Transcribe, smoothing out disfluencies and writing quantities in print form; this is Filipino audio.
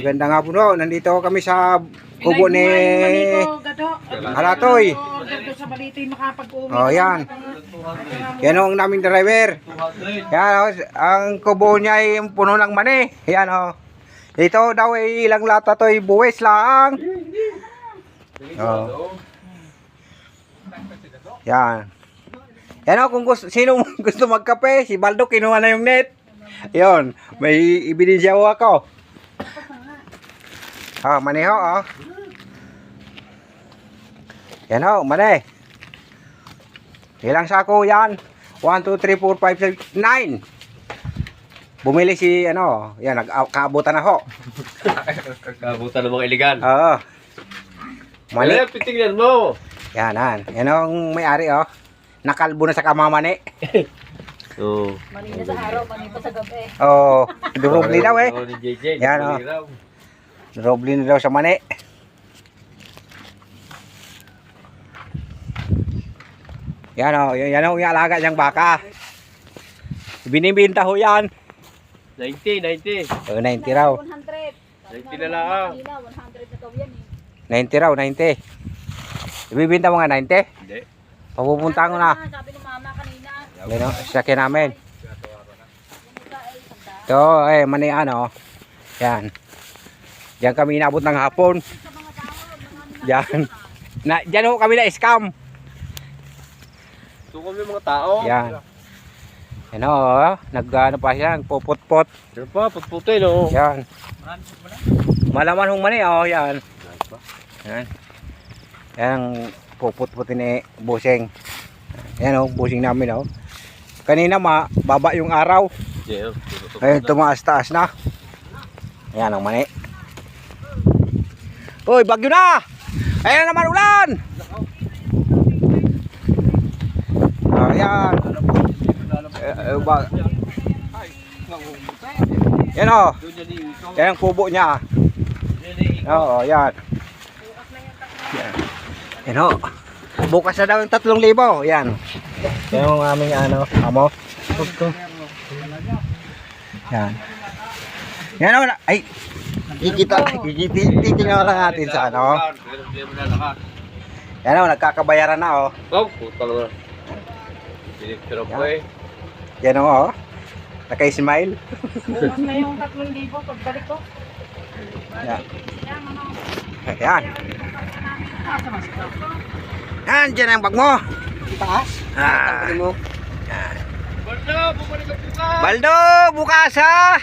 Ganda nga po no. Nandito kami sa kubo ni Alatoy. Oh, yan. Yan ang naming driver. Yan, oh, ang kubo niya ay puno ng mani. Yan, oh. Ito daw ay ilang lata to, buwis lang. Oh. Yan. Yan, oh, kung sino gusto magkape, si Baldo kinuha na yung net. Yon, may ebidensya ako. Oh, mani ho, oh. Yan ho, mani. Ilang sako yan? 1, 2, 3, 4, 5, 6, 9. Bumili si ano, yan, nagkaabutan na ho. Kabutan ng mga iligan. Oo. Mani. Mali, pitingnan mo. Yan, yan. Yan ang may-ari, oh. Nakalbo na sa kamamani. Oo. Mani na sa araw, mani pa sa gabi. Oo. Durobli daw eh. Ni JJ. Yan, oh. Durobli na daw sa mani. Yan o, yan o yung alaga niyang baka. Binibinta ho yan. 90. 90 raw. 100. 90 na lang. 100 na daw yan eh. 90 raw, 90. Ibibinta mo nga 90? Hindi. Papupunta ko na. Sabi ni mama kanina. Yan o, sakyan namin. Ito, mani ano. Yan. Diyan kami inabot ng hapon. Diyan. Diyan ho kami na scam. Ito kami mga tao. Yan. Yan o, nag-ano pa siya, nagpuput-put. Yan pa, putputin o. Yan. Malaman hong mani, oh, yan. Yan. Yan ang puput-putin ni Busing. Yan o, Busing namin o. Kanina baba yung araw. Ngayon tumaas-taas na. Yan ang mani. Uy, bagyo na! Ayan na naman ulan! Ayan. Yan o. Yan ang kubo niya. Oo, yan. Yan o. Bukas na daw yung 3,000. Yan. Yan ang aming ano, amo. Yan. Yan o. Ay. Titingnan lang natin sa ano. Yan o, nagkakabayaran na o. Oh, puta naman. Pinipirap ko eh. Yan o. Naka-smile. Bukas na yung 3,000 pagbalik ko. Yan. Yan. Yan, dyan ang bag mo. Taas? Ah. Baldo, bumalik ka bukas! Baldo, bukas ha.